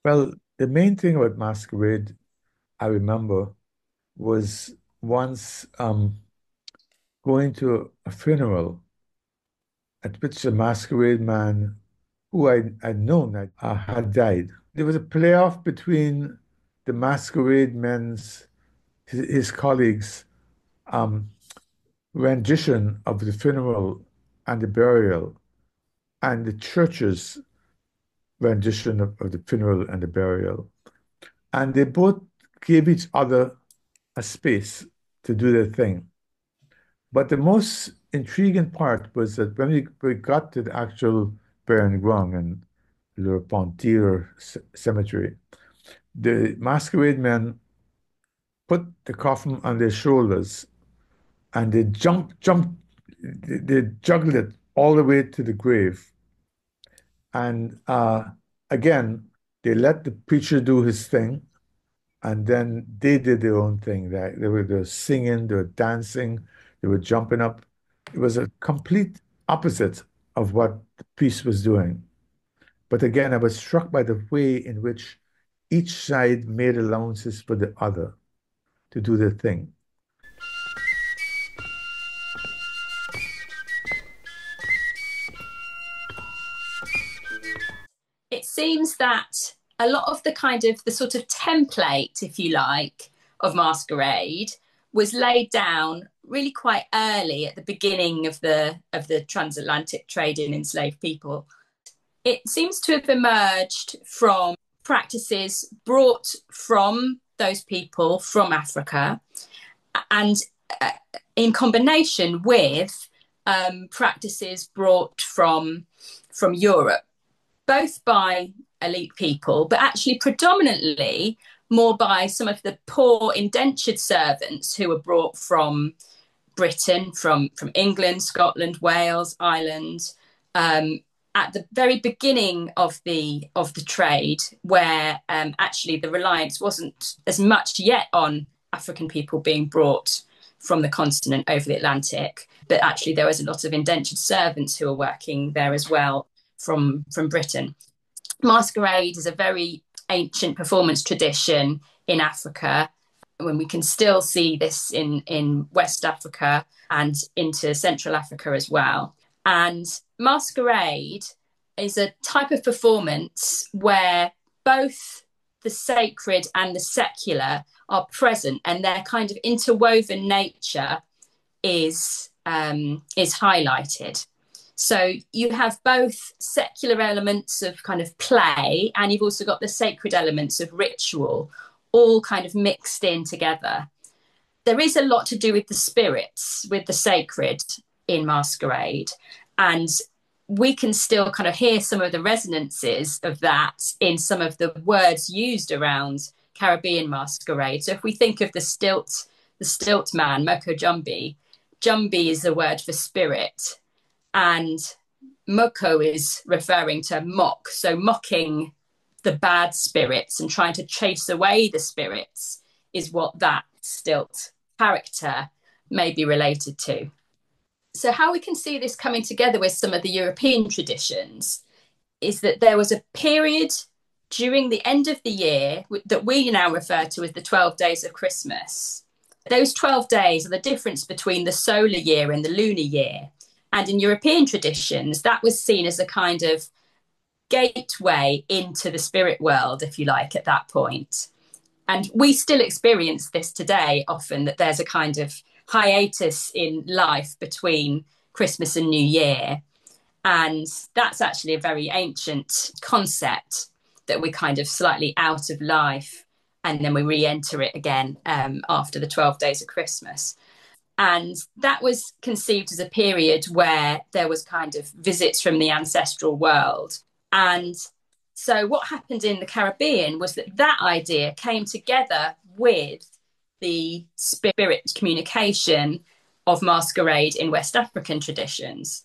Well, the main thing about Masquerade, I remember, was once going to a funeral at which the Masquerade man, who I'd known, had died. There was a playoff between the Masquerade men's, his colleagues' um, rendition of the funeral and the burial, and the church's rendition of the funeral and the burial. And they both gave each other a space to do their thing. But the most intriguing part was that when we got to the actual burying ground in Le Pontier Cemetery, the masquerade men put the coffin on their shoulders and they they juggled it all the way to the grave. And again, they let the preacher do his thing, and then they did their own thing. They were singing, they were dancing, they were jumping up. It was a complete opposite of what the priest was doing. But again, I was struck by the way in which each side made allowances for the other to do their thing. It seems that a lot of the kind of the sort of template, if you like, of Masquerade was laid down really quite early at the beginning of the transatlantic trade in enslaved people. It seems to have emerged from practices brought from those people from Africa and in combination with practices brought from Europe, both by elite people, but actually predominantly more by some of the poor indentured servants who were brought from Britain, from England, Scotland, Wales, Ireland, at the very beginning of the trade, where actually the reliance wasn't as much yet on African people being brought from the continent over the Atlantic, but actually there was a lot of indentured servants who were working there as well from Britain. Masquerade is a very ancient performance tradition in Africa, when we can still see this in West Africa and into Central Africa as well. And masquerade is a type of performance where both the sacred and the secular are present, and their kind of interwoven nature is highlighted. So you have both secular elements of kind of play, and you've also got the sacred elements of ritual, all kind of mixed in together. There is a lot to do with the spirits, with the sacred in masquerade. And we can still kind of hear some of the resonances of that in some of the words used around Caribbean masquerade. So if we think of the stilt man, Moko Jumbi, Jumbi is the word for spirit. And Moko is referring to mock, so mocking the bad spirits and trying to chase away the spirits is what that stilt character may be related to. So how we can see this coming together with some of the European traditions is that there was a period during the end of the year that we now refer to as the 12 days of Christmas. Those 12 days are the difference between the solar year and the lunar year. And in European traditions, that was seen as a kind of gateway into the spirit world, if you like, at that point. And we still experience this today often, that there's a kind of hiatus in life between Christmas and New Year. And that's actually a very ancient concept, that we're kind of slightly out of life and then we re-enter it again after the 12 days of Christmas. And that was conceived as a period where there was kind of visits from the ancestral world. And so what happened in the Caribbean was that idea came together with the spirit communication of masquerade in West African traditions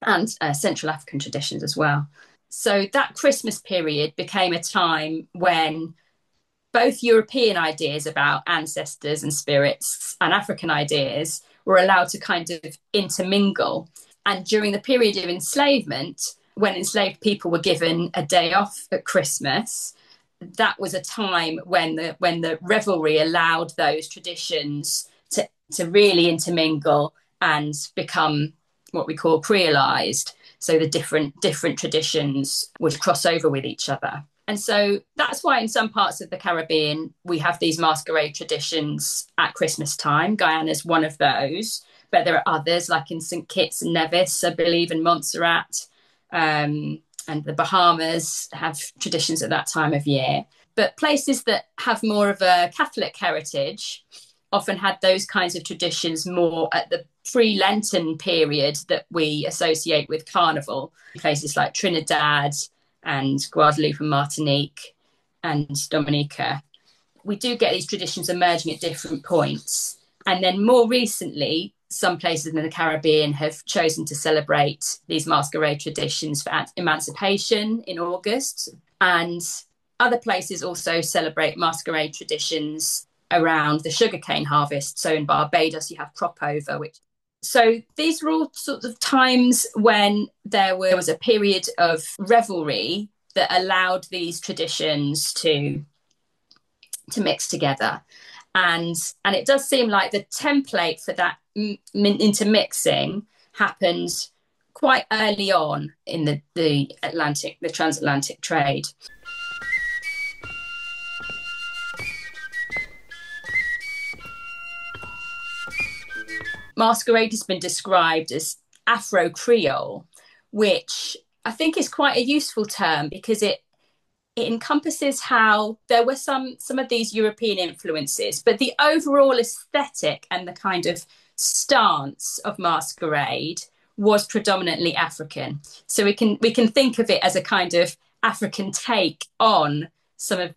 and Central African traditions as well. So that Christmas period became a time when both European ideas about ancestors and spirits and African ideas were allowed to kind of intermingle. And during the period of enslavement, when enslaved people were given a day off at Christmas, that was a time when the revelry allowed those traditions to really intermingle and become what we call creolized. So the different traditions would cross over with each other. And so that's why in some parts of the Caribbean, we have these masquerade traditions at Christmas time. Guyana is one of those, but there are others like in St. Kitts and Nevis, I believe, in Montserrat, and the Bahamas have traditions at that time of year. But places that have more of a Catholic heritage often had those kinds of traditions more at the pre-Lenten period that we associate with Carnival. Places like Trinidad and Guadeloupe and Martinique and Dominica, we do get these traditions emerging at different points. And then more recently, some places in the Caribbean have chosen to celebrate these masquerade traditions for emancipation in August. And other places also celebrate masquerade traditions around the sugarcane harvest. So in Barbados, you have crop over, so these were all sorts of times when there was a period of revelry that allowed these traditions to mix together. And it does seem like the template for that intermixing happened quite early on in the transatlantic trade. Masquerade has been described as Afro-Creole, which I think is quite a useful term because it encompasses how there were some of these European influences, but the overall aesthetic and the kind of stance of masquerade was predominantly African. So we can think of it as a kind of African take on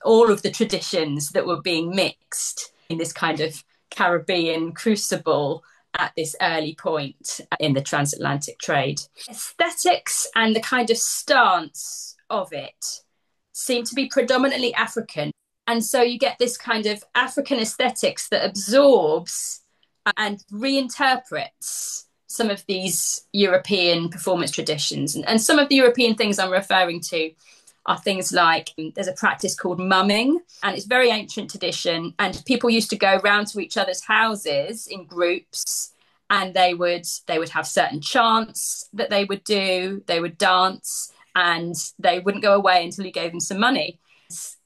all of the traditions that were being mixed in this kind of Caribbean crucible at this early point in the transatlantic trade. Aesthetics and the kind of stance of it seem to be predominantly African. And so you get this kind of African aesthetics that absorbs and reinterprets some of these European performance traditions. And some of the European things I'm referring to are things like there's a practice called mumming, and it's very ancient tradition. And people used to go round to each other's houses in groups, and they would have certain chants that they would do. They would dance, and they wouldn't go away until you gave them some money.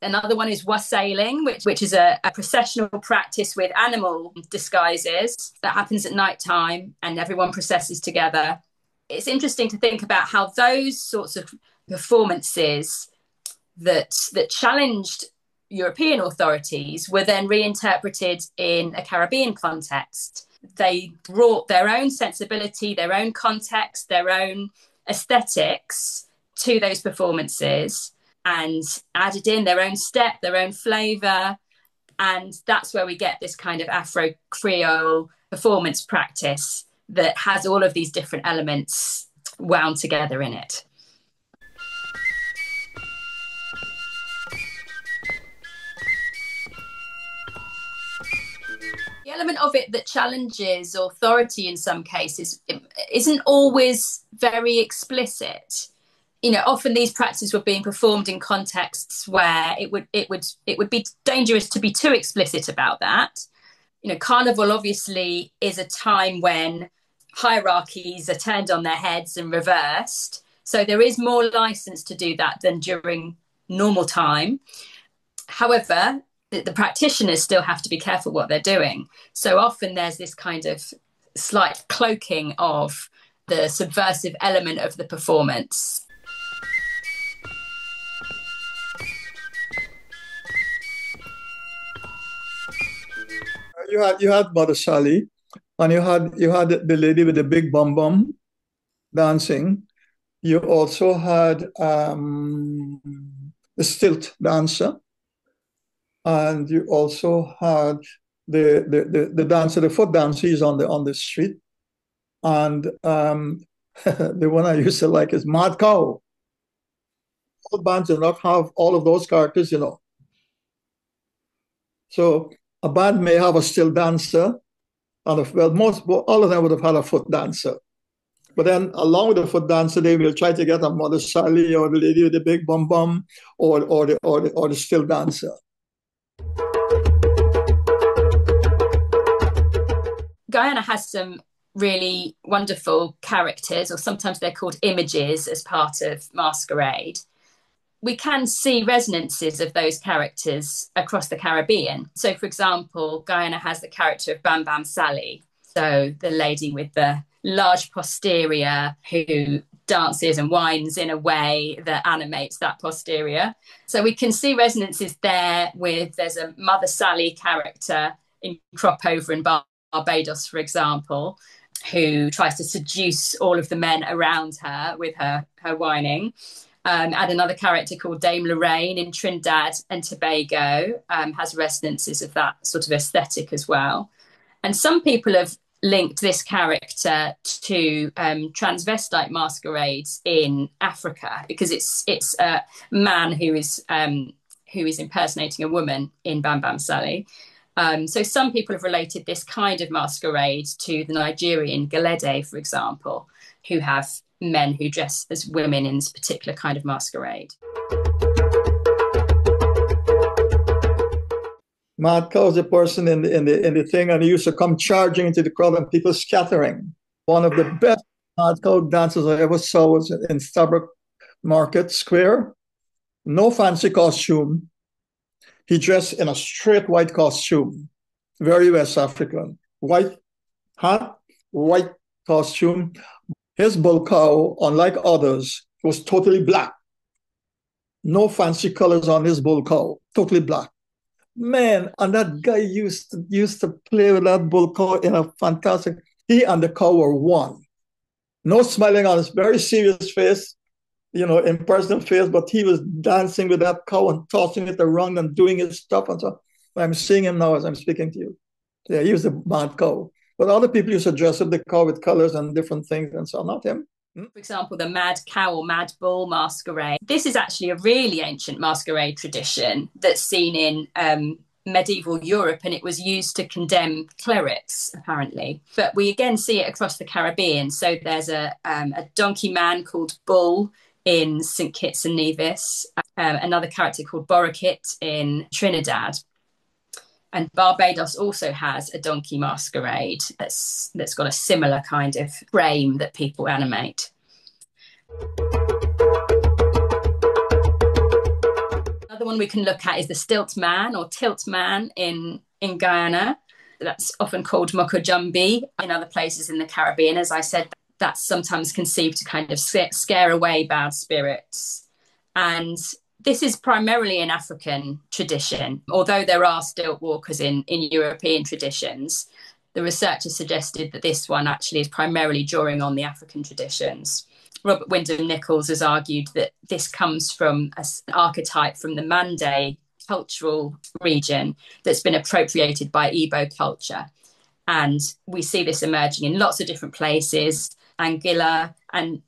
Another one is wassailing, which is a processional practice with animal disguises that happens at night time, and everyone processes together. It's interesting to think about how those sorts of performances that challenged European authorities were then reinterpreted in a Caribbean context. They brought their own sensibility, their own context, their own aesthetics to those performances and added in their own step, their own flavour. And that's where we get this kind of Afro-Creole performance practice that has all of these different elements wound together in it. The element of it that challenges authority in some cases isn't always very explicit. Often these practices were being performed in contexts where it would be dangerous to be too explicit about that. Carnival obviously is a time when hierarchies are turned on their heads and reversed. So there is more license to do that than during normal time. However, the practitioners still have to be careful what they're doing. So often there's this kind of slight cloaking of the subversive element of the performance. You had Mother Sally, and you had the lady with the big bum bum dancing. You also had the stilt dancer, and you also had the dancer, the foot dancer is on the street, and the one I used to like is Mad Cow. All bands do not have all of those characters, So a band may have a still dancer, and all of them would have had a foot dancer. But then along with the foot dancer, they will try to get a Mother Sally or the lady with the big bum bum or the still dancer. Guyana has some really wonderful characters, or sometimes they're called images, as part of Masquerade. We can see resonances of those characters across the Caribbean. So, for example, Guyana has the character of Bam Bam Sally, so the lady with the large posterior who dances and whines in a way that animates that posterior. So we can see resonances there there's a Mother Sally character in Crop Over in Barbados, for example, who tries to seduce all of the men around her with her whining. And another character called Dame Lorraine in Trinidad and Tobago has resonances of that sort of aesthetic as well. And some people have linked this character to transvestite masquerades in Africa, because it's a man who is impersonating a woman in Bam Bam Sally. So some people have related this kind of masquerade to the Nigerian Gelede, for example, who have men who dress as women in this particular kind of masquerade. Mad Cow is a person in the thing, and he used to come charging into the crowd and people scattering. One of the best Mad Cow dancers I ever saw was in Starbuck Market Square. No fancy costume. He dressed in a straight white costume, very West African. White hat, white costume. His bull cow, unlike others, was totally black. No fancy colors on his bull cow, totally black. Man, and that guy used to play with that bull cow in a fantastic. He and the cow were one. No smiling on his very serious face, in-person face, but he was dancing with that cow and tossing it around and doing his stuff. And so I'm seeing him now as I'm speaking to you. Yeah, he was a mad cow. But other people used to dress up the cow with colors and different things, and so not him. For example, the mad cow or mad bull masquerade. This is actually a really ancient masquerade tradition that's seen in medieval Europe, and it was used to condemn clerics, apparently. But we again see it across the Caribbean. So there's a donkey man called Bull in St. Kitts and Nevis, another character called Borriquit in Trinidad. And Barbados also has a donkey masquerade that's got a similar kind of frame that people animate. Another one we can look at is the stilt man or tilt man in Guyana. That's often called Mokojumbi in other places in the Caribbean. As I said, that's sometimes conceived to kind of scare away bad spirits. And this is primarily an African tradition, although there are stilt walkers in European traditions. The researchers suggested that this one actually is primarily drawing on the African traditions. Robert Wyndham-Nichols has argued that this comes from an archetype from the Mande cultural region that's been appropriated by Igbo culture. And we see this emerging in lots of different places: Anguilla,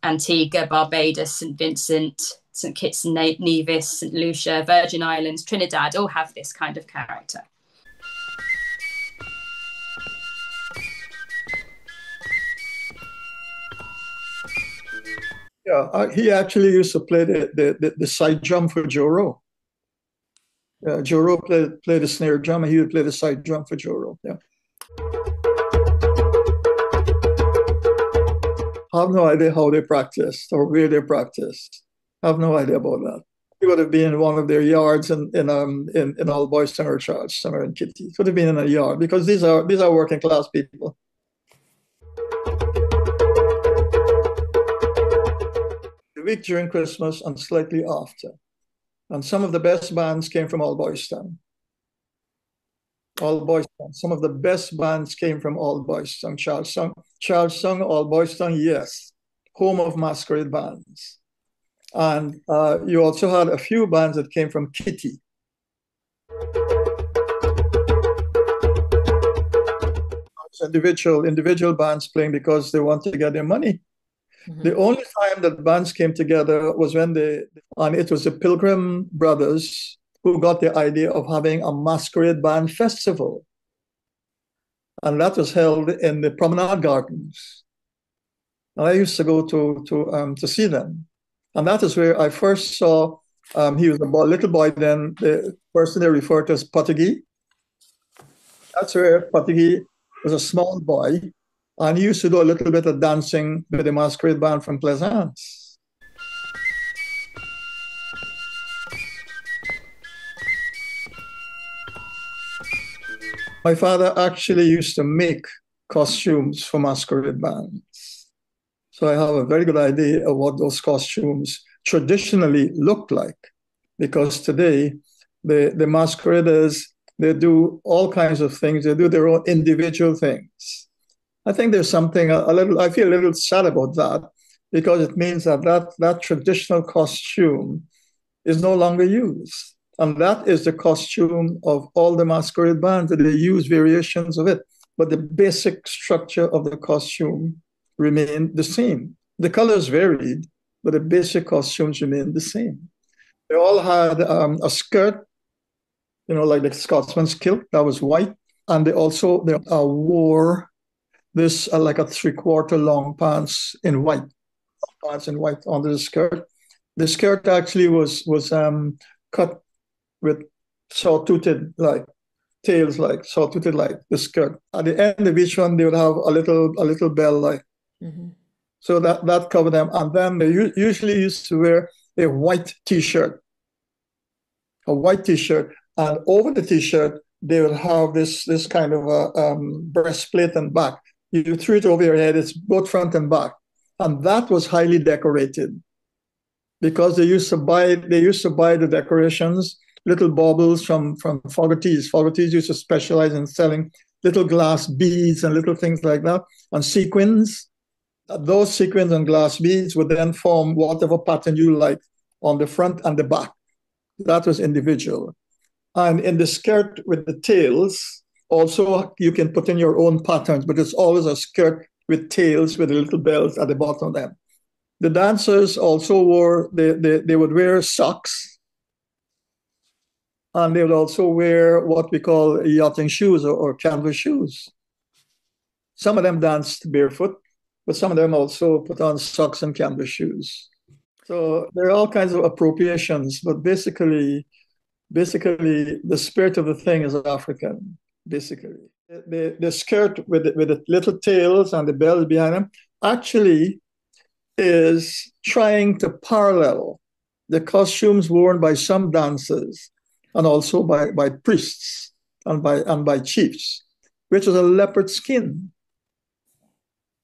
Antigua, Barbados, St. Vincent, St. Kitts and Nevis, St. Lucia, Virgin Islands, Trinidad, all have this kind of character. Yeah, he actually used to play the side drum for Joro. Joro played the snare drum, and he would play the side drum for Joro. Yeah. I have no idea how they practiced or where they practiced. I have no idea about that. He would have been in one of their yards in Old Boyston or Charleston or in Kitty. It would have been in a yard, because these are working class people. The week during Christmas and slightly after. And some of the best bands came from Old Boyston. Old Boyston. Some of the best bands came from Old Boyston. Charleston, Old Boyston, yes. Home of masquerade bands. And you also had a few bands that came from Kitty. Individual bands playing because they want to get their money. Mm-hmm. The only time that bands came together was when and it was the Pilgrim Brothers who got the idea of having a masquerade band festival. And that was held in the Promenade Gardens. And I used to go to see them. And that is where I first saw, he was a little boy then, the person they referred to as Potigi. That's where Potigi was a small boy. And he used to do a little bit of dancing with the Masquerade Band from Plaisance. My father actually used to make costumes for Masquerade Bands. So I have a very good idea of what those costumes traditionally looked like. Because today, the masqueraders, they do all kinds of things. They do their own individual things. I think there's something I feel a little sad about that, because it means that traditional costume is no longer used. And that is the costume of all the masquerade bands, that they use variations of it. But the basic structure of the costume remained the same. The colors varied, but the basic costumes remained the same. They all had a skirt, like the Scotsman's kilt, that was white. And they wore this like a 3/4 long pants in white, under the skirt. The skirt actually was cut with saw-toothed tails, saw-toothed like the skirt. At the end of each one, they would have a little bell Mm-hmm. So that covered them. And then they usually used to wear a white t-shirt. And over the t-shirt, they would have this kind of a breastplate and back. You threw it over your head, it's both front and back. And that was highly decorated, because they used to buy the decorations, little baubles from Fogarty's. Fogarty's used to specialize in selling little glass beads and little things like that, and sequins. Those sequins and glass beads would then form whatever pattern you like on the front and the back. That was individual. And in the skirt with the tails, also you can put in your own patterns, but it's always a skirt with tails with the little bells at the bottom of them. The dancers also they would wear socks, and they would also wear what we call yachting shoes or canvas shoes. Some of them danced barefoot, but some of them also put on socks and canvas shoes. So there are all kinds of appropriations, but basically the spirit of the thing is African, basically. The skirt with the little tails and the bells behind them actually is trying to parallel the costumes worn by some dancers and also by priests and by chiefs, which is a leopard skin.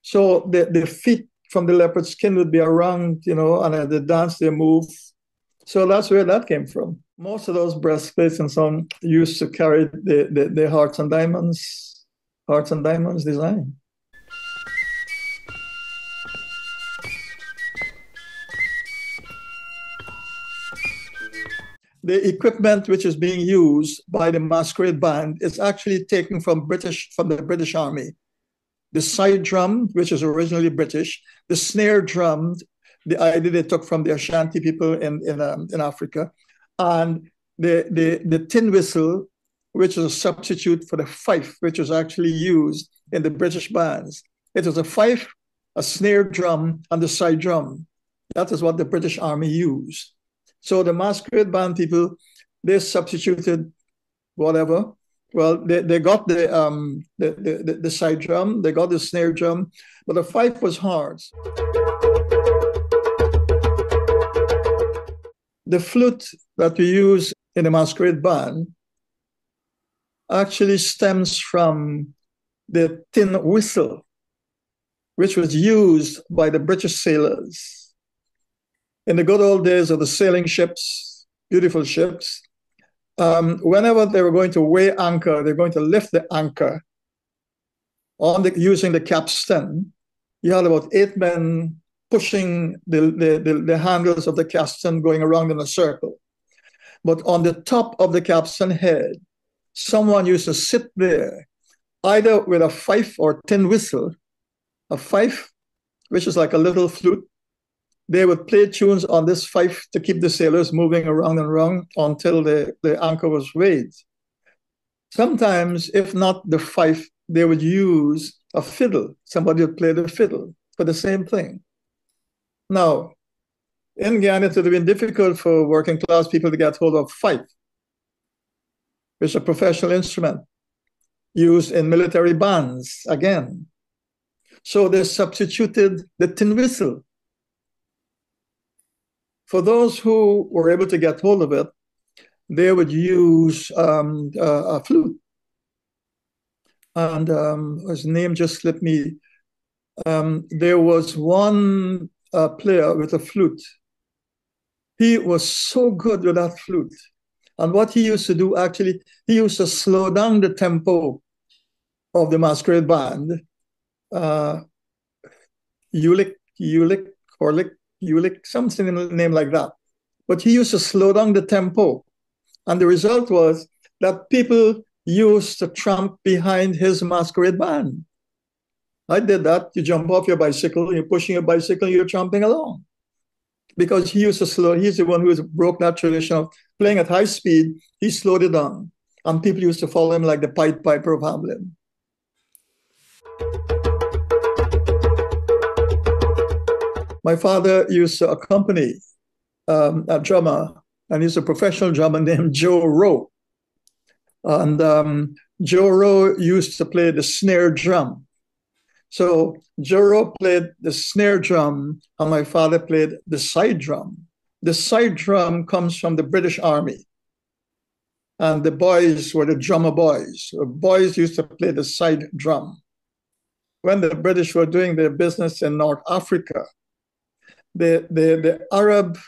So the feet from the leopard skin would be around, and as they dance, they move. So that's where that came from. Most of those breastplates and so on used to carry the hearts and diamonds design. The equipment which is being used by the Masquerade Band is actually taken from the British Army. The side drum, which is originally British, the snare drum, the idea they took from the Ashanti people in Africa, and the tin whistle, which is a substitute for the fife, which was actually used in the British bands. It was a fife, a snare drum, and the side drum. That is what the British Army used. So the Masquerade Band people, they substituted whatever. Well, they got the side drum, they got the snare drum, but the fife was hard. The flute that we use in the Masquerade Band actually stems from the tin whistle, which was used by the British sailors. In the good old days of the sailing ships, beautiful ships, whenever they were going to weigh anchor, they're going to lift the anchor using the capstan. You had about 8 men pushing the handles of the capstan going around in a circle. But on the top of the capstan head, someone used to sit there, either with a fife or tin whistle, a fife, which is like a little flute. They would play tunes on this fife to keep the sailors moving around and around until the anchor was weighed. Sometimes, if not the fife, they would use a fiddle. Somebody would play the fiddle. for the same thing. Now, in Guyana, it would have been difficult for working class people to get hold of fife, which is a professional instrument used in military bands again. So they substituted the tin whistle. For those who were able to get hold of it, they would use a flute. And his name just slipped me. There was one player with a flute. He was so good with that flute. And what he used to do, actually, he used to slow down the tempo of the Masquerade Band. Ulick, something in the name like that. But he used to slow down the tempo. And the result was that people used to tramp behind his Masquerade Band. I did that. You jump off your bicycle, you're pushing your bicycle, you're tramping along. Because he used to slow, he's the one who broke that tradition of playing at high speed. He slowed it down. And people used to follow him like the Pied Piper of Hamelin. My father used to accompany a drummer, and he's a professional drummer named Joe Rowe. And Joe Rowe used to play the snare drum. So Joe Rowe played the snare drum, and my father played the side drum. The side drum comes from the British Army. And the boys were the drummer boys. The boys used to play the side drum. When the British were doing their business in North Africa, the Arab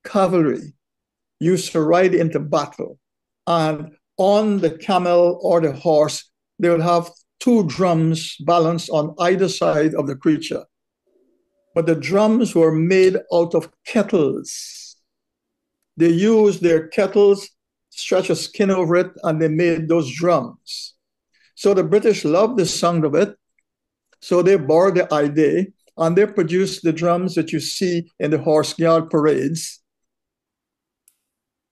cavalry used to ride into battle. And on the camel or the horse, they would have two drums balanced on either side of the creature. But the drums were made out of kettles. They used their kettles, stretch a skin over it, and they made those drums. So the British loved the sound of it. So they borrowed the idea, and they produced the drums that you see in the horse guard parades.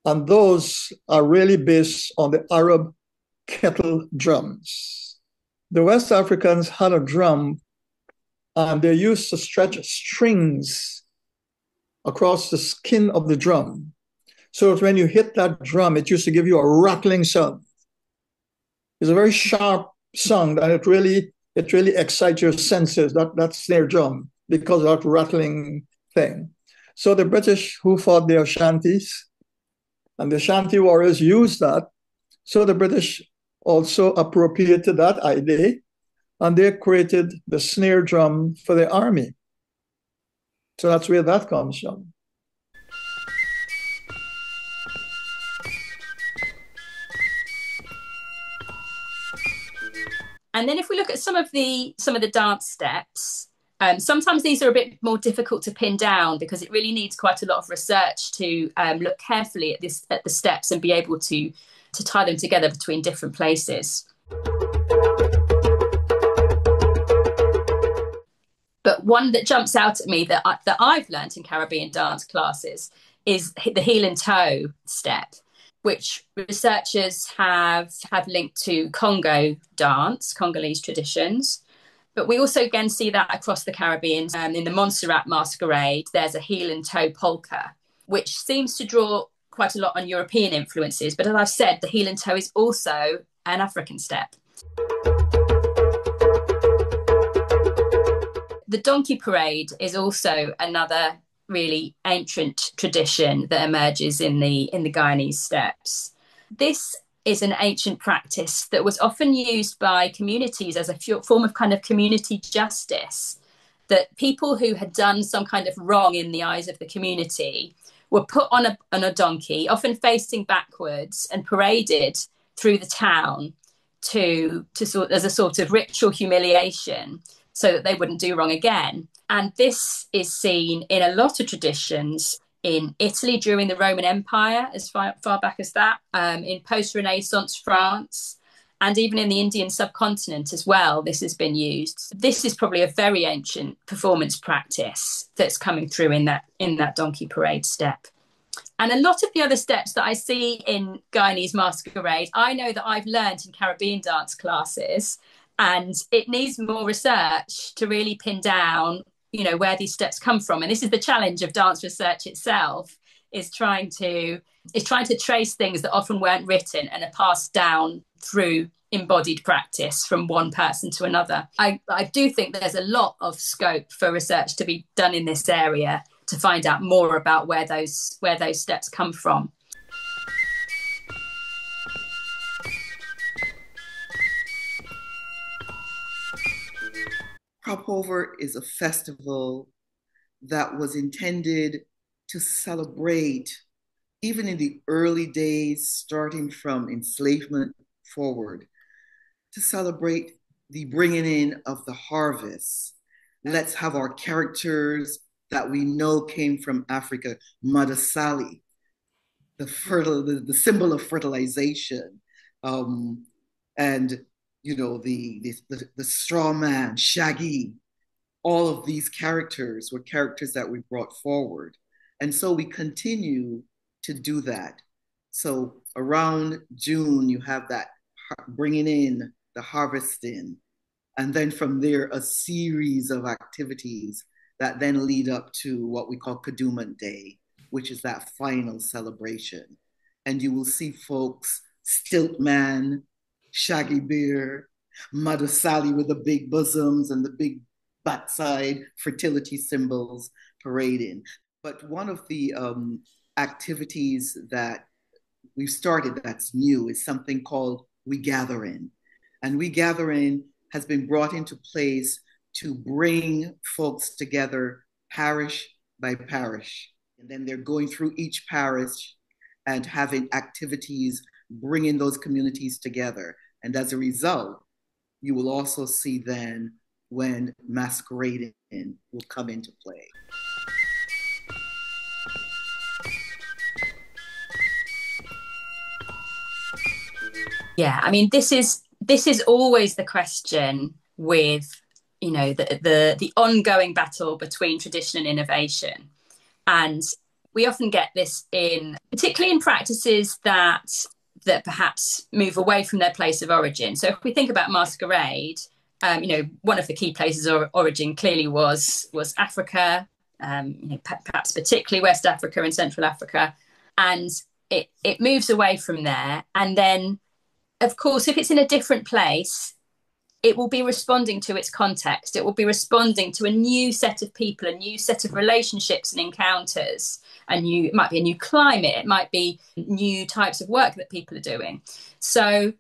And those are really based on the Arab kettle drums. The West Africans had a drum, and they used to stretch strings across the skin of the drum, so that when you hit that drum, it used to give you a rattling sound. It's a very sharp sound, and it really excites your senses, that snare drum, because of that rattling thing. So the British who fought the Ashantis, and the Ashanti warriors used that. So the British also appropriated that idea, and they created the snare drum for the army. So that's where that comes from. And then if we look at some of the dance steps, sometimes these are a bit more difficult to pin down because it really needs quite a lot of research to look carefully at the steps and be able to tie them together between different places. But one that jumps out at me that I've learned in Caribbean dance classes is the heel and toe step, which researchers have linked to Congo dance, Congolese traditions. But we also again see that across the Caribbean. In the Montserrat Masquerade, there's a heel and toe polka, which seems to draw quite a lot on European influences. But as I've said, the heel and toe is also an African step. The donkey parade is also another really ancient tradition that emerges in the Guyanese steppes. This is an ancient practice that was often used by communities as a form of kind of community justice, that people who had done some kind of wrong in the eyes of the community were put on a donkey, often facing backwards, and paraded through the town as a sort of ritual humiliation so that they wouldn't do wrong again. And this is seen in a lot of traditions in Italy during the Roman Empire, as far back as that, in post-Renaissance France, and even in the Indian subcontinent as well, this has been used. This is probably a very ancient performance practice that's coming through in that donkey parade step. And a lot of the other steps that I see in Guyanese masquerade, I know that I've learned in Caribbean dance classes, and it needs more research to really pin down where these steps come from. And this is the challenge of dance research itself, is trying to trace things that often weren't written and are passed down through embodied practice from one person to another. I do think there's a lot of scope for research to be done in this area to find out more about where those steps come from. Cropover is a festival that was intended to celebrate, even in the early days, starting from enslavement forward, to celebrate the bringing in of the harvest. Let's have our characters that we know came from Africa, Mother Sally, the symbol of fertilization, and the straw man, Shaggy. All of these characters were characters that we brought forward. And so we continue to do that. So around June, you have that bringing in the harvesting. And then from there, a series of activities that then lead up to what we call Kadooment Day, which is that final celebration. And you will see folks, Stiltman, Shaggy Bear, Mother Sally with the big bosoms and the big backside fertility symbols parading. But one of the activities that we've started that's new is something called We Gather In. And We Gather In has been brought into place to bring folks together parish by parish. And then they're going through each parish and having activities, bringing those communities together. And as a result, you will also see then when Masquerade will come into play. Yeah, I mean, this is always the question with, the ongoing battle between tradition and innovation. And we often get this particularly in practices that perhaps move away from their place of origin. So if we think about Masquerade, one of the key places of origin clearly was Africa, perhaps particularly West Africa and Central Africa. And it moves away from there. And then, of course, if it's in a different place, it will be responding to its context. It will be responding to a new set of people, a new set of relationships and encounters. It might be a new climate. It might be new types of work that people are doing. So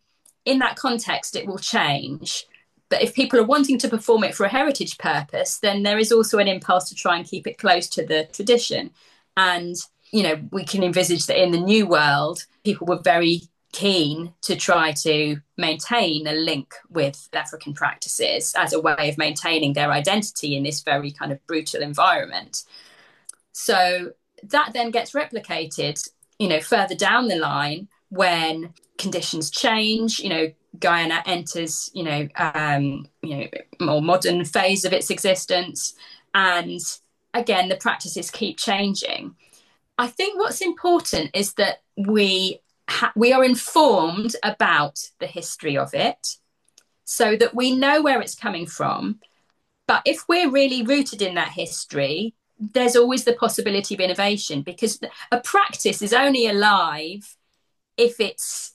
in that context, it will change. But if people are wanting to perform it for a heritage purpose, then there is also an impulse to try and keep it close to the tradition. And, we can envisage that in the new world, people were very keen to try to maintain a link with African practices as a way of maintaining their identity in this very kind of brutal environment. So that then gets replicated, further down the line when conditions change. Guyana enters, more modern phase of its existence, and again the practices keep changing. I think what's important is that we are informed about the history of it, so that we know where it's coming from. But if we're really rooted in that history, there's always the possibility of innovation, because a practice is only alive if it's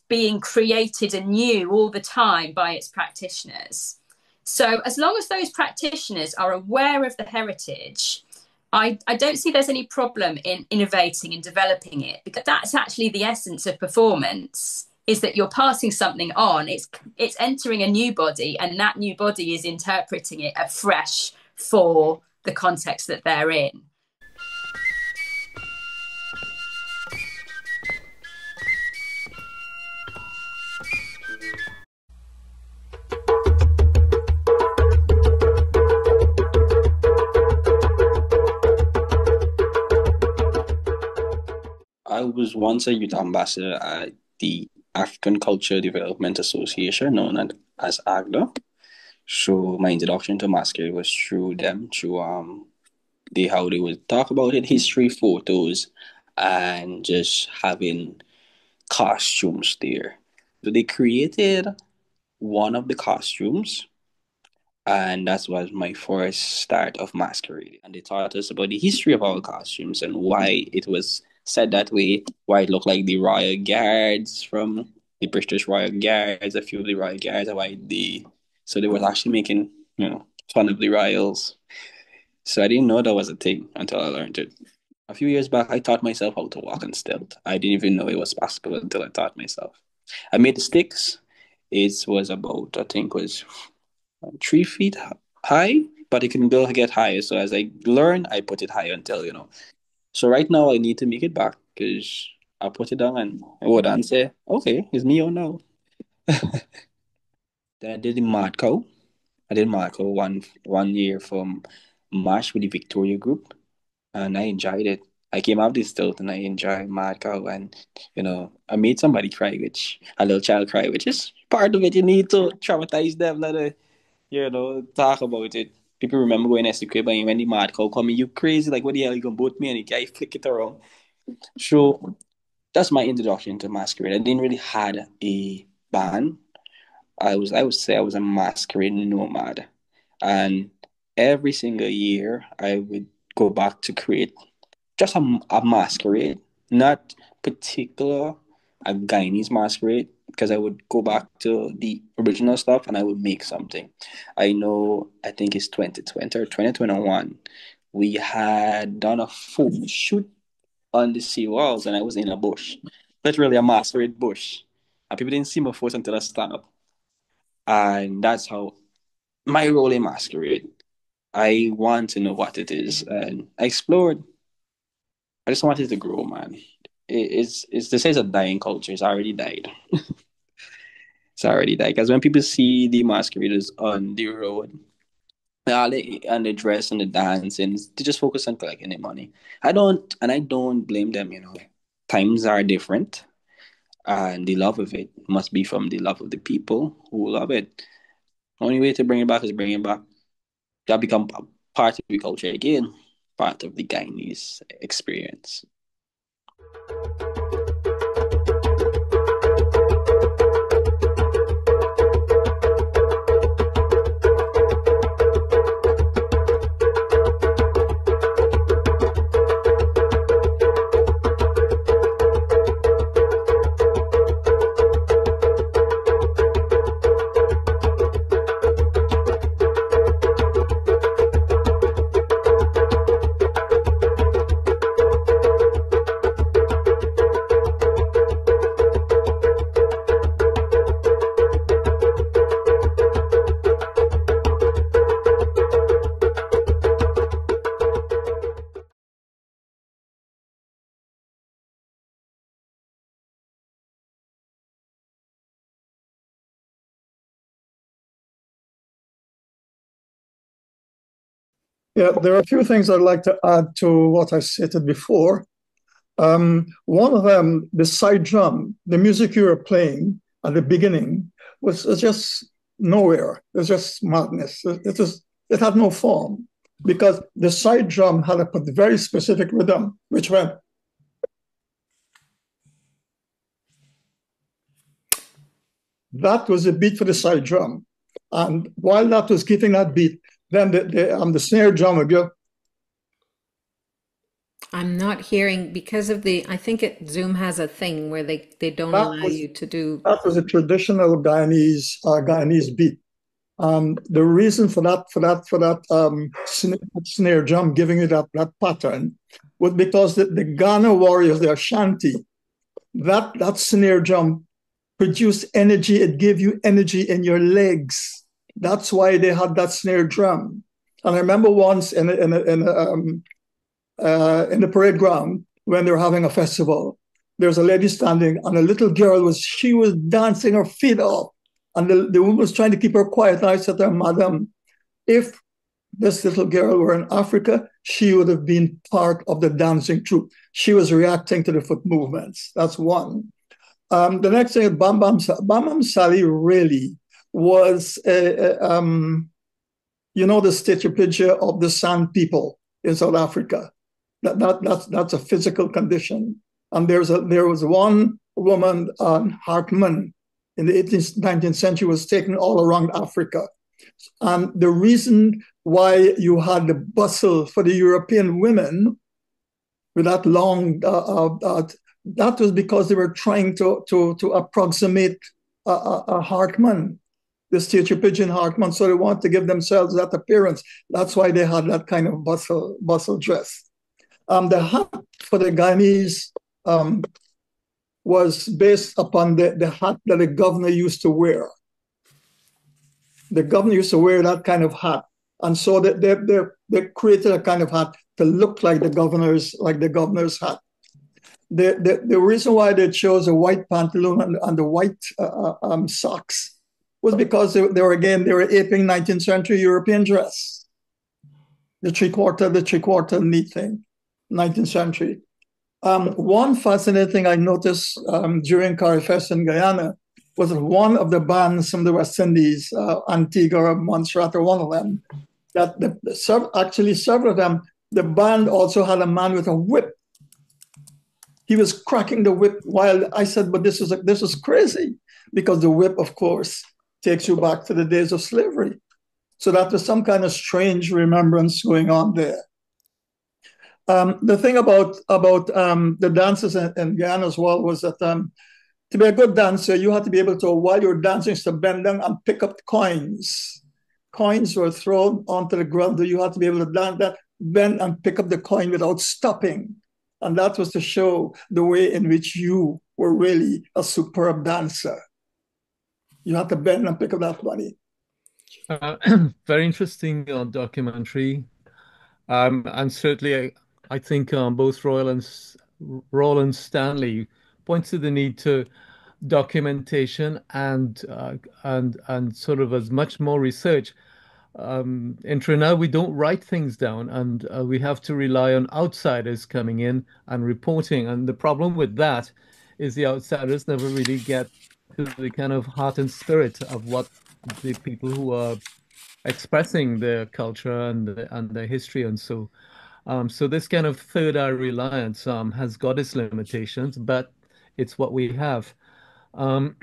being created anew all the time by its practitioners. So as long as those practitioners are aware of the heritage, I don't see there's any problem in innovating and developing it, because that's actually the essence of performance, is that you're passing something on. It's entering a new body, and that new body is interpreting it afresh for the context that they're in. I was once a youth ambassador at the African Culture Development Association, known as AGDA. So my introduction to Masquerade was through them, through how they would talk about it, history, photos, and just having costumes there. So they created one of the costumes, And that was my first start of masquerading. And they taught us about the history of our costumes and why it was said that way, why it looked like the royal guards from the British royal guards, a few of the royal guards, and so they were actually making, fun of the royals. So I didn't know that was a thing until I learned it. A few years back, I taught myself how to walk on stilt. I didn't even know it was possible until I taught myself. I made the sticks. It was about, I think, was 3 feet high, but it can go get higher. So as I learn, I put it higher until. So right now, I need to make it back because I put it down and I would and say, okay, it's me or no. Then I did the mad cow. I did mad cow one year from March with the Victoria group, and I enjoyed it. I came out this stilt and I enjoyed mad cow, and I made somebody cry, which a little child cry, which is part of it. You need to traumatize them, talk about it. People remember going to the crib and when the mad cow come in, you crazy, like what the hell you gonna boot me, and the guy flick it around. So that's my introduction to masquerade. I didn't really had a band. I would say I was a masquerade nomad. And every single year I would go back to create just a masquerade, not particular a Guyanese masquerade, because I would go back to the original stuff and I would make something. I think it's 2020 or 2021. We had done a photo shoot on the sea walls and I was in a bush, literally a masquerade bush. And people didn't see my photos until I stand up. And that's how my role in masquerade. I want to know what it is, and I explored. I just wanted to grow, man. It's this is a dying culture. It's already died. It's already died because when people see the masqueraders on the road, and the dress and the dance, and they just focus on collecting the money. I don't blame them. Times are different, and the love of it must be from the love of the people who love it. Only way to bring it back is bring it back. That become part of the culture again, part of the Guyanese experience. Yeah, there are a few things I'd like to add to what I stated before. One of them, the side drum, the music you were playing at the beginning was just nowhere. It was just madness. It had no form because the side drum had a very specific rhythm, which went. That was a beat for the side drum. And while that was giving that beat, then the snare drum would go. I'm not hearing because of I think Zoom has a thing where they don't allow you to do. That was a traditional Guyanese beat. The reason for that snare drum giving it that pattern was because the Ghana warriors, the Ashanti, that snare drum produced energy. It gave you energy in your legs. That's why they had that snare drum. And I remember once in the parade ground when they were having a festival, there was a lady standing and a little girl was dancing her feet off. And the woman was trying to keep her quiet. And I said to her, Madam, if this little girl were in Africa, she would have been part of the dancing troupe. She was reacting to the foot movements. That's one. The next thing, Bam Bam Sally really was, the statue picture of the Sand people in South Africa. That's a physical condition. And there was one woman, Hartman, in the 18th, 19th century, was taken all around Africa. And the reason why you had the bustle for the European women with that long, that was because they were trying to approximate a Hartman, the statue pigeon Hartman. So they wanted to give themselves that appearance. That's why they had that kind of bustle dress. The hat for the Guyanese was based upon the hat that the governor used to wear. The governor used to wear that kind of hat. And so they created a kind of hat to look like the governor's hat. The reason why they chose a white pantaloon and the white socks was because they were aping 19th century European dress. The three-quarter knee thing, 19th century. One fascinating thing I noticed during Carry Fest in Guyana was that one of the bands from the West Indies, Antigua or Montserrat or one of them, actually several of them, the band also had a man with a whip. He was cracking the whip while I said, but this is crazy, because the whip, of course, takes you back to the days of slavery. So that was some kind of strange remembrance going on there. The thing about the dancers in Guyana as well was that to be a good dancer, you had to be able to, while you're dancing, to bend down and pick up coins. Coins were thrown onto the ground. You had to be able to dance that, bend and pick up the coin without stopping. And that was to show the way in which you were really a superb dancer. You had to bend and pick up that money. Very interesting documentary. And certainly, I think both Royal and Stanley points to the need to documentation and sort of as much more research. In Trinidad, we don't write things down, and we have to rely on outsiders coming in and reporting. And the problem with that is the outsiders never really get to the kind of heart and spirit of what the people who are expressing their culture and their history. And so so this kind of third eye reliance has got its limitations, but it's what we have. Um,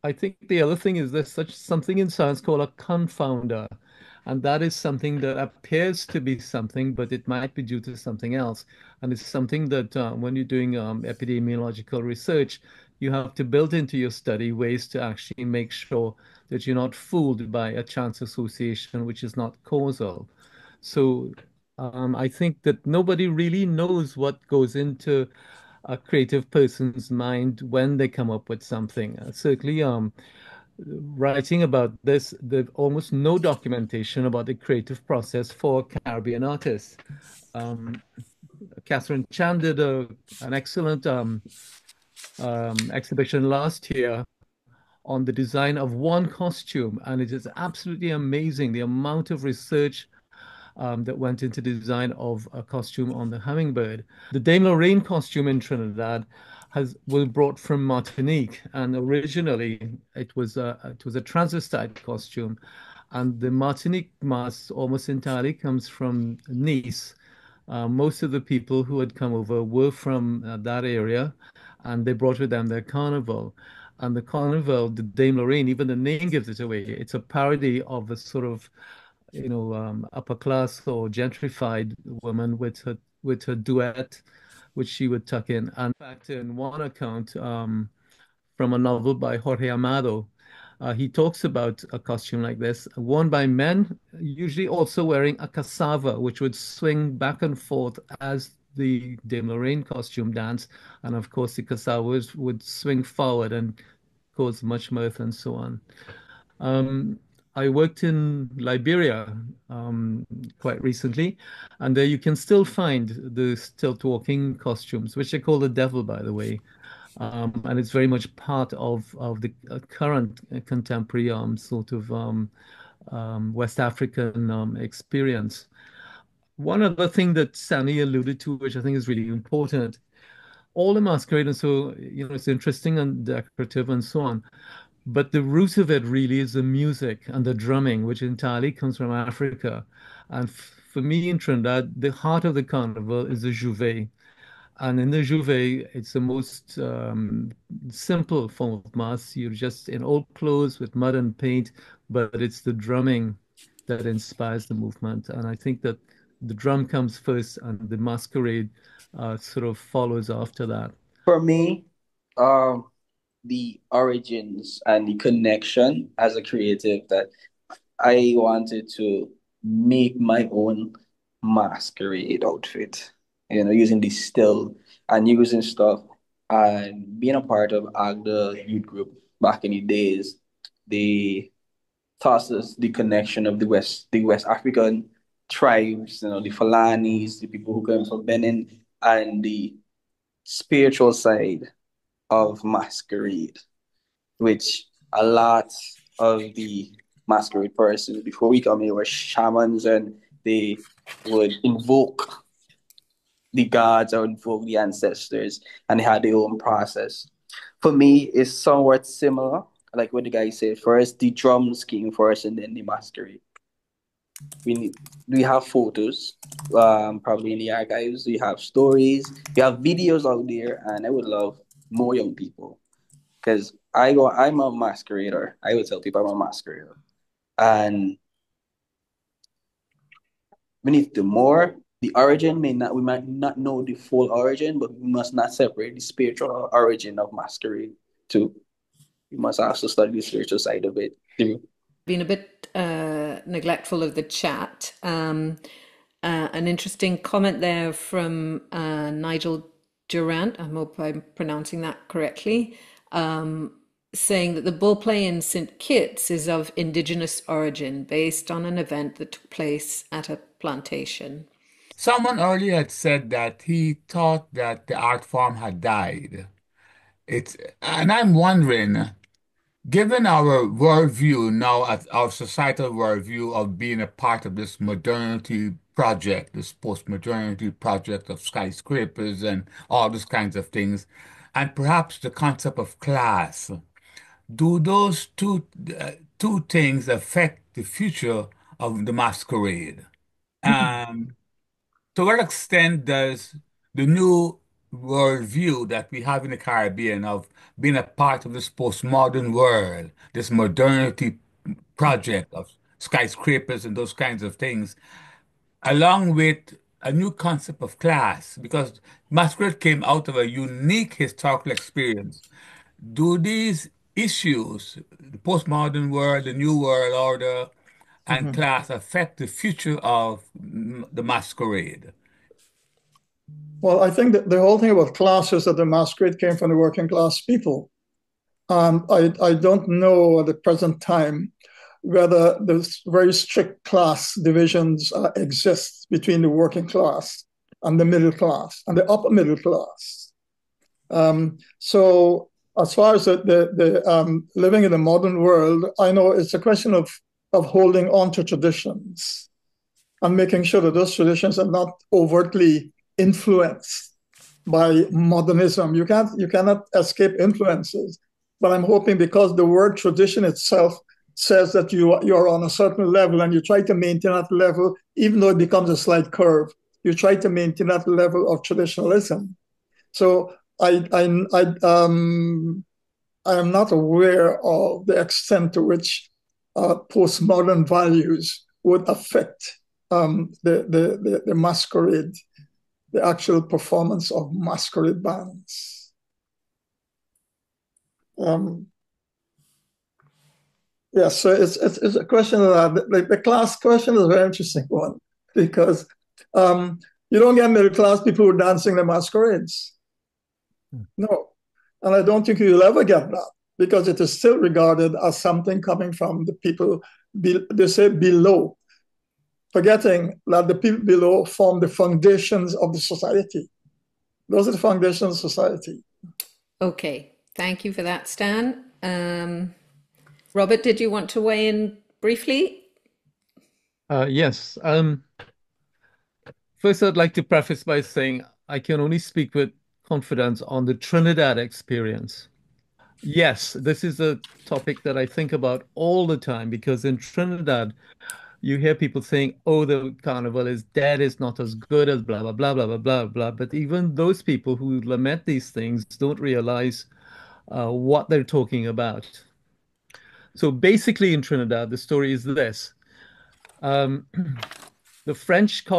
I think the other thing is there's something in science called a confounder, and that is something that appears to be something, but it might be due to something else. And it's something that when you're doing epidemiological research, you have to build into your study ways to actually make sure that you're not fooled by a chance association, which is not causal. So I think that nobody really knows what goes into a creative person's mind when they come up with something. Certainly, writing about this, there's almost no documentation about the creative process for Caribbean artists. Um, Catherine Chan did an excellent exhibition last year on the design of one costume, and it is absolutely amazing the amount of research that went into the design of a costume on the hummingbird. The Dame Lorraine costume in Trinidad was brought from Martinique, and originally it was a transvestite costume, and the Martinique mask almost entirely comes from Nice. Most of the people who had come over were from that area, and they brought with them their carnival. And the carnival, the Dame Lorraine, even the name gives it away. It's a parody of a sort of upper class or gentrified woman with her duet, which she would tuck in. And in fact, in one account from a novel by Jorge Amado, he talks about a costume like this, worn by men, usually also wearing a cassava, which would swing back and forth as the Dame Lorraine costume dance. And of course, the cassavas would swing forward and cause much mirth and so on. Um, I worked in Liberia quite recently, and there you can still find the stilt walking costumes, which they call the devil, by the way. And it's very much part of the current contemporary sort of West African experience. One other thing that Sani alluded to, which I think is really important, all the masquerade, and so it's interesting and decorative and so on. But the root of it really is the music and the drumming, which entirely comes from Africa. And for me in Trinidad, the heart of the carnival is the Juve. And in the Juve, it's the most simple form of mask. You're just in old clothes with mud and paint, but it's the drumming that inspires the movement. And I think that the drum comes first and the masquerade sort of follows after that. For me, um, the origins and the connection as a creative that I wanted to make my own masquerade outfit, using the still and using stuff and being a part of AGDA youth group back in the days, they taught us the connection of the West African tribes, the Fulanis, the people who came from Benin, and the spiritual side of masquerade, which a lot of the masquerade persons before we come here were shamans, and they would invoke the gods or invoke the ancestors, and they had their own process. For me, it's somewhat similar. Like what the guy said, first the drums came first and then the masquerade. We have photos, probably in the archives. We have stories, we have videos out there, and I would love more young people, because I'm a masquerader. I would tell people I'm a masquerader, and beneath the origin we might not know the full origin, but we must not separate the spiritual origin of masquerade too. We must also study the spiritual side of it too. Been a bit neglectful of the chat. An interesting comment there from Nigel Durant, I hope I'm pronouncing that correctly, saying that the bull play in St. Kitts is of indigenous origin based on an event that took place at a plantation. Someone earlier had said that he thought that the art form had died. And I'm wondering, given our worldview now, as our societal worldview of being a part of this modernity project, this post-modernity project of skyscrapers and all those kinds of things, and perhaps the concept of class, do those two things affect the future of the masquerade? Um, to what extent does the new worldview that we have in the Caribbean of being a part of this postmodern world, this modernity project of skyscrapers and those kinds of things, along with a new concept of class, because masquerade came out of a unique historical experience. Do these issues, the postmodern world, the new world order, and Mhm. class affect the future of the masquerade? Well, I think that the whole thing about class is that the masquerade came from the working class people. I don't know at the present time whether there's very strict class divisions exist between the working class and the middle class and the upper middle class. So as far as the living in the modern world, I know it's a question of holding on to traditions and making sure that those traditions are not overtly influenced by modernism. You cannot escape influences. But I'm hoping, because the word tradition itself says that you're on a certain level and you try to maintain that level, even though it becomes a slight curve, you try to maintain that level of traditionalism. So I am not aware of the extent to which postmodern values would affect the masquerade, the actual performance of masquerade bands. Yes, so it's a question of that. The class question is a very interesting one, because you don't get middle class people who are dancing the masquerades. No. And I don't think you'll ever get that, because it is still regarded as something coming from the people, they say below, forgetting that the people below form the foundations of the society. Those are the foundations of society. Okay, thank you for that, Stan. Robert, did you want to weigh in briefly? Yes. First, I'd like to preface by saying I can only speak with confidence on the Trinidad experience. Yes, this is a topic that I think about all the time, because in Trinidad, you hear people saying, oh, the carnival is dead, it's not as good as blah, blah, blah, blah, blah, blah, blah. But even those people who lament these things don't realize what they're talking about. So basically in Trinidad, the story is this. Um, the French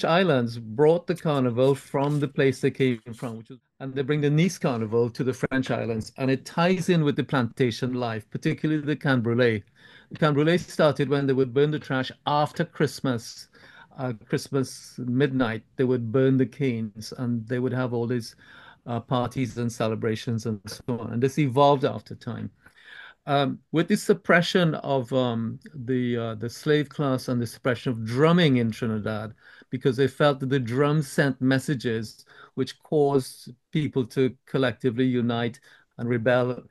islands brought the carnival from the place they came from, and they bring the Nice carnival to the French islands, and it ties in with the plantation life, particularly the can brulee. The can brulee started when they would burn the trash after Christmas, Christmas midnight. They would burn the canes, and they would have all these parties and celebrations and so on. And this evolved after time. With the suppression of the slave class and the suppression of drumming in Trinidad, because they felt that the drums sent messages which caused people to collectively unite and rebel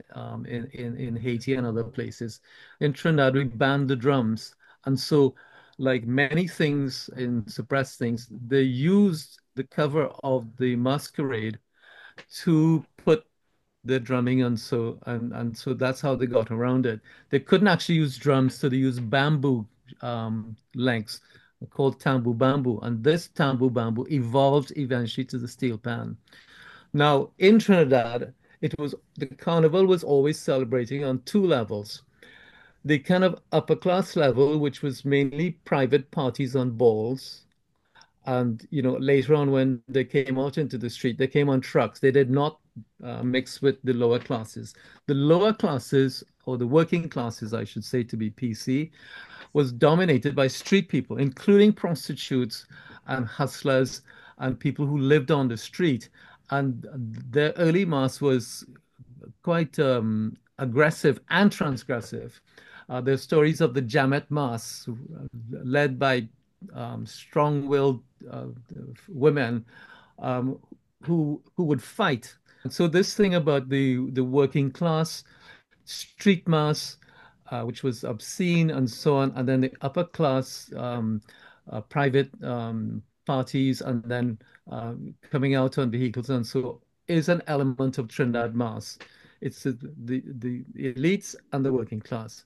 in Haiti and other places. In Trinidad, we banned the drums. And so, like many things in suppressed things, they used the cover of the masquerade to put the drumming, and so that's how they got around it. They couldn't actually use drums, so they used bamboo lengths called tambu bamboo, and this tambu bamboo evolved eventually to the steel pan. Now in Trinidad, the carnival was always celebrating on two levels. The kind of upper class level, which was mainly private parties and balls, and later on, when they came out into the street, they came on trucks. They did not mix with the lower classes. The lower classes, or the working classes, I should say, to be PC, was dominated by street people, including prostitutes and hustlers and people who lived on the street. And their early mass was quite aggressive and transgressive. There's stories of the Jamet Mass, led by strong-willed women um, who would fight. And so this thing about the working class, street mass, which was obscene and so on, and then the upper class private parties, and then coming out on vehicles, and so is an element of Trinidad mass. It's the elites and the working class.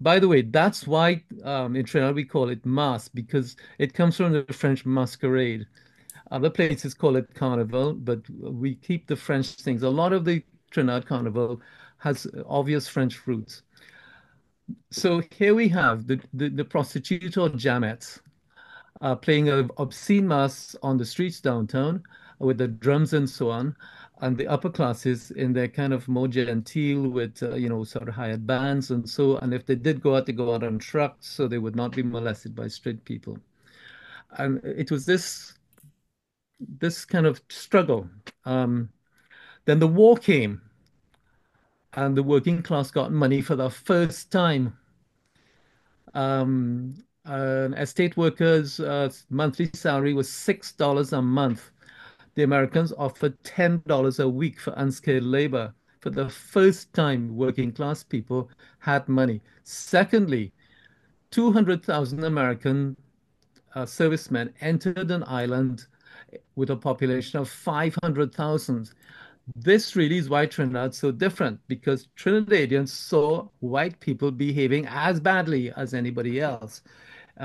By the way, that's why in Trinidad we call it mass, because it comes from the French masquerade. Other places call it carnival, but we keep the French things. A lot of the Trinidad carnival has obvious French roots. So here we have the prostitute or jamet playing an obscene mass on the streets downtown with the drums and so on, and the upper classes in their kind of more genteel with sort of hired bands and so. And if they did go out, they go out on trucks, so they would not be molested by street people. And it was this kind of struggle. Then the war came, and the working class got money for the first time. An estate worker's monthly salary was $6 a month. The Americans offered $10 a week for unskilled labor. For the first time, working class people had money. Secondly, 200,000 American servicemen entered an island with a population of 500,000. This really is why Trinidad's so different, because Trinidadians saw white people behaving as badly as anybody else.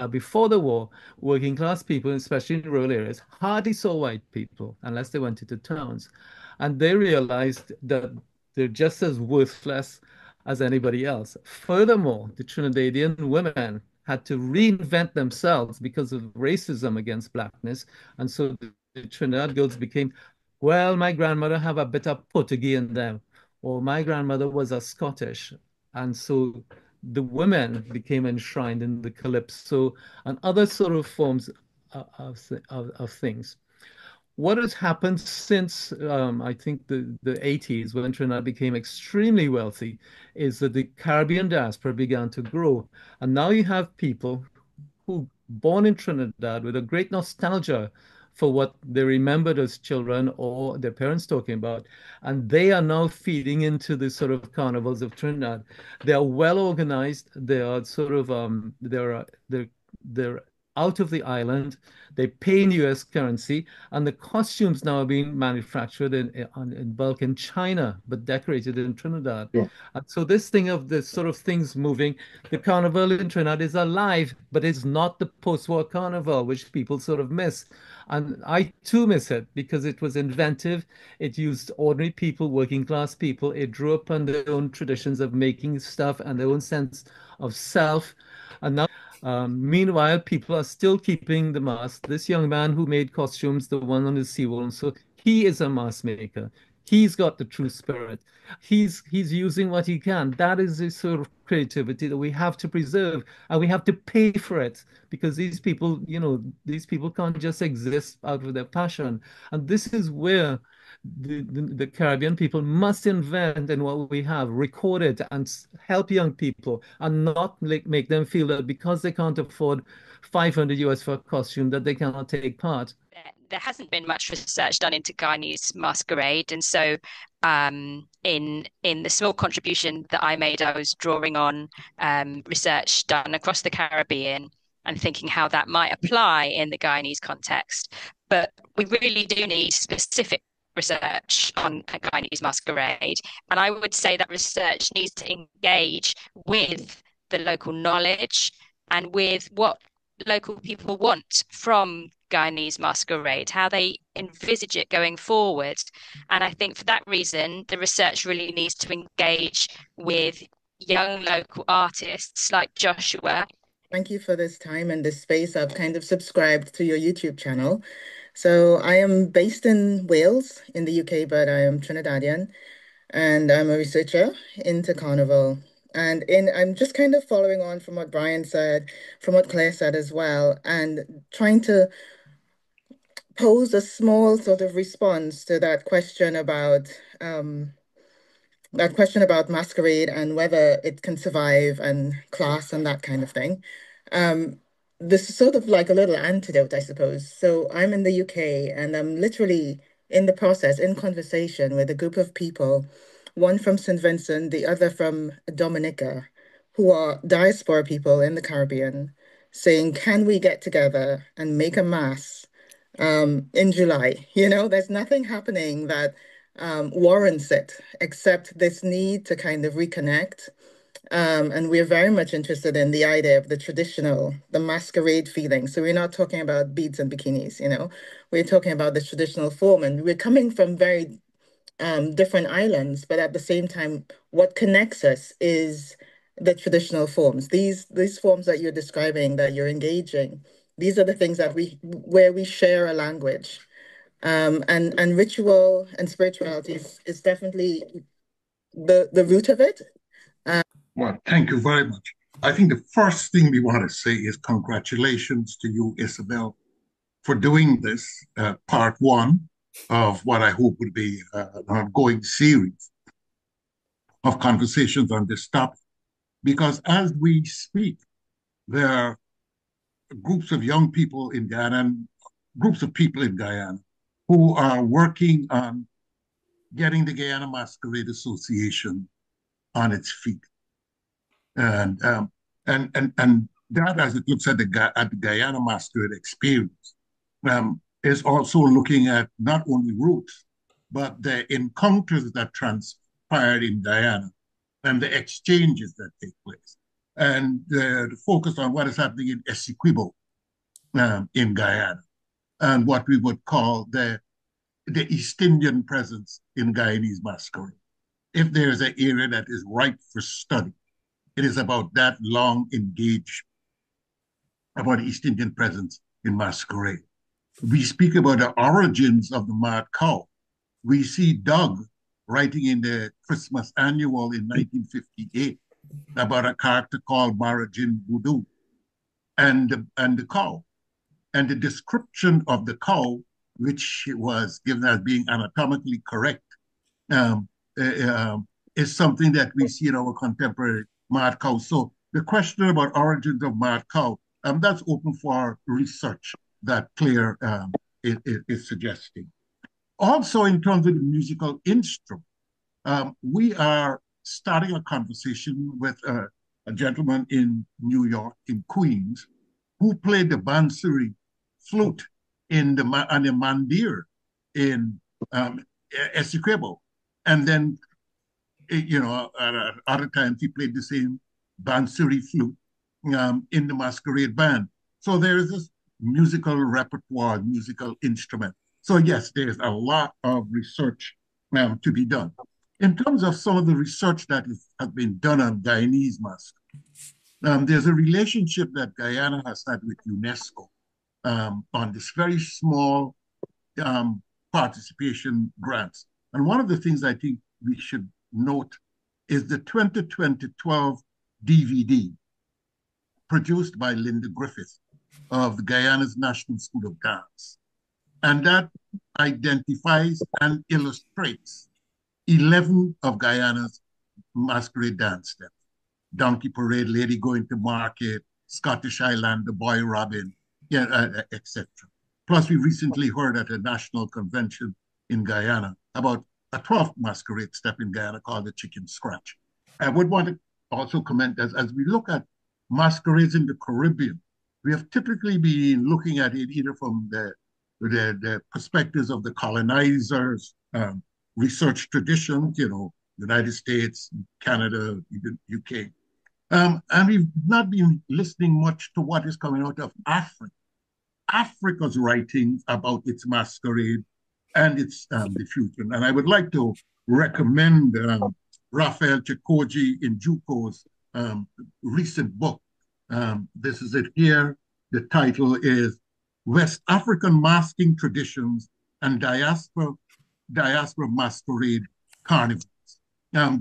Before the war, working class people, especially in rural areas, hardly saw white people unless they went into towns. And they realized that they're just as worthless as anybody else. Furthermore, the Trinidadian women had to reinvent themselves because of racism against blackness. And so the Trinidad girls became, well, my grandmother have a bit of Portuguese in them, or my grandmother was a Scottish. And so the women became enshrined in the calypso and other sort of forms of things. What has happened since I think the 80s, when Trinidad became extremely wealthy, is that the Caribbean diaspora began to grow. And now you have people who born in Trinidad with a great nostalgia for what they remembered as children or their parents talking about, and they are now feeding into the sort of carnivals of Trinidad. They are well organized. They are sort of they're out of the island. They pay in US currency, and the costumes now are being manufactured in bulk in China, but decorated in Trinidad. Yeah. And so this thing of the sort of things moving, the carnival in Trinidad is alive, but it's not the post-war carnival, which people sort of miss. And I too miss it because it was inventive. It used ordinary people, working class people. It drew upon their own traditions of making stuff and their own sense of self. And now, meanwhile, people are still keeping the mask. This young man who made costumes, the one on the seawall, so he is a mask maker. He's got the true spirit. He's using what he can. That is the sort of creativity that we have to preserve, and we have to pay for it because these people, these people can't just exist out of their passion. And this is where the Caribbean people must invent in what we have, record it, and help young people, and not make them feel that because they can't afford 500 US for a costume that they cannot take part. There hasn't been much research done into Guyanese masquerade, and so in the small contribution that I made, I was drawing on research done across the Caribbean and thinking how that might apply in the Guyanese context. But we really do need specific research on Guyanese masquerade, and I would say that research needs to engage with the local knowledge and with what local people want from Guyanese masquerade, how they envisage it going forward. And I think for that reason, the research really needs to engage with young local artists like Joshua. Thank you for this time and this space. I've kind of subscribed to your YouTube channel. So I am based in Wales in the UK, but I am Trinidadian, and I'm a researcher into Carnival. And I'm just kind of following on from what Brian said, from what Claire said as well, and trying to pose a small sort of response to that question about masquerade and whether it can survive and class and that kind of thing. This is sort of like a little antidote, I suppose. So I'm in the UK and I'm literally in the process, in conversation with a group of people, one from St. Vincent, the other from Dominica, who are diaspora people in the Caribbean, saying, can we get together and make a mass in July? There's nothing happening that warrants it, except this need to kind of reconnect. And we're very much interested in the idea of the masquerade feeling. So we're not talking about beads and bikinis, we're talking about the traditional form. And we're coming from very different islands, but at the same time, what connects us is the traditional forms. These forms that you're describing, that you're engaging, these are the things that where we share a language. And ritual and spirituality is definitely the root of it. Well, thank you very much. I think the first thing we want to say is congratulations to you, Isabel, for doing this part one of what I hope would be an ongoing series of conversations on this topic. Because as we speak, there are groups of young people in Guyana, and groups of people in Guyana who are working on getting the Guyana Masquerade Association on its feet. And that, as it looks at the Guyana Masquerade experience, is also looking at not only roots, but the encounters that transpired in Guyana and the exchanges that take place. And the focus on what is happening in Essequibo in Guyana, and what we would call the East Indian presence in Guyanese masquerade. If there is an area that is ripe for study, it is about that long engaged about East Indian presence in masquerade. We speak about the origins of the mad cow. We see Doug writing in the Christmas Annual in 1958 about a character called Marajin Voodoo and the cow. And the description of the cow, which was given as being anatomically correct, is something that we see in our contemporary mad cow. So the question about origins of mad cow, that's open for research that Clare is suggesting. Also, in terms of the musical instrument, we are starting a conversation with a gentleman in New York, in Queens, who played the bansuri flute in the and the mandir in Essequibo. And then, at other times he played the same bansuri flute in the Masquerade Band. So there is this musical repertoire, musical instrument. So yes, there's a lot of research to be done. In terms of some of the research that has been done on Guyanese masks, there's a relationship that Guyana has had with UNESCO on this very small participation grants. And one of the things I think we should note is the 2012 DVD produced by Linda Griffith of Guyana's National School of Dance. And that identifies and illustrates 11 of Guyana's masquerade dance steps. Donkey Parade, Lady Going to Market, Scottish Highlander, Boy Robin, etc. Plus, we recently heard at a national convention in Guyana about a 12th masquerade step in Guyana called the Chicken Scratch. I would want to also comment that as we look at masquerades in the Caribbean, we have typically been looking at it either from the perspectives of the colonizers, research traditions, United States, Canada, even UK. And we've not been listening much to what is coming out of Africa. Africa's writings about its masquerade and its the future. And I would like to recommend Raphael Chikoji Njuko's recent book. This is it here. The title is West African Masking Traditions and Diaspora Masquerade Carnivals.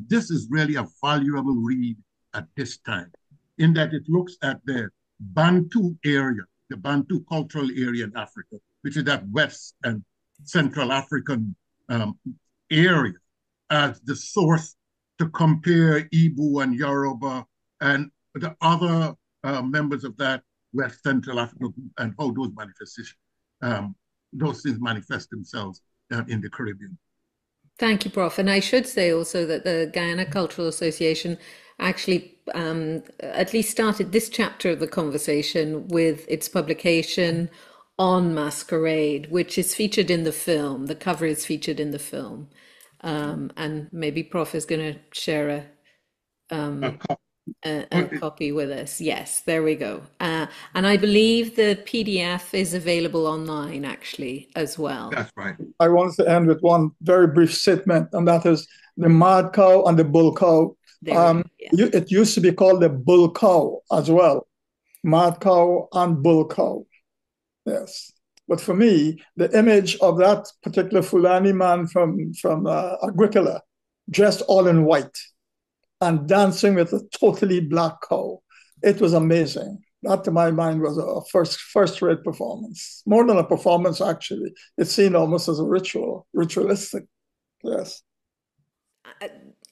This is really a valuable read at this time, in that it looks at the Bantu area, the Bantu cultural area in Africa, which is that West and Central African area, as the source to compare Igbo and Yoruba and the other members of that West Central Africa group, and how those manifestations, those things manifest themselves in the Caribbean. Thank you, Prof. And I should say also that the Guyana Cultural Association actually at least started this chapter of the conversation with its publication on Masquerade, which is featured in the film. The cover is featured in the film. And maybe Prof is going to share a copy with us. Yes, there we go. And I believe the PDF is available online actually as well. That's right. I wanted to end with one very brief statement, and that is the mad cow and the bull cow. It used to be called the bull cow as well. Mad cow and bull cow. Yes. But for me, the image of that particular Fulani man from Agricola, dressed all in white and dancing with a totally black cow, it was amazing. That, to my mind, was a first-rate performance. More than a performance, actually. It's seen almost as a ritualistic. Yes.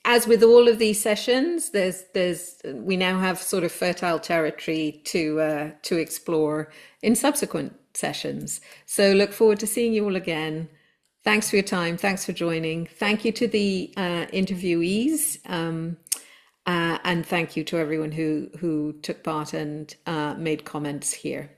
As with all of these sessions, we now have sort of fertile territory to explore in subsequent sessions. So look forward to seeing you all again. Thanks for your time. Thanks for joining. Thank you to the interviewees. And thank you to everyone who took part and made comments here.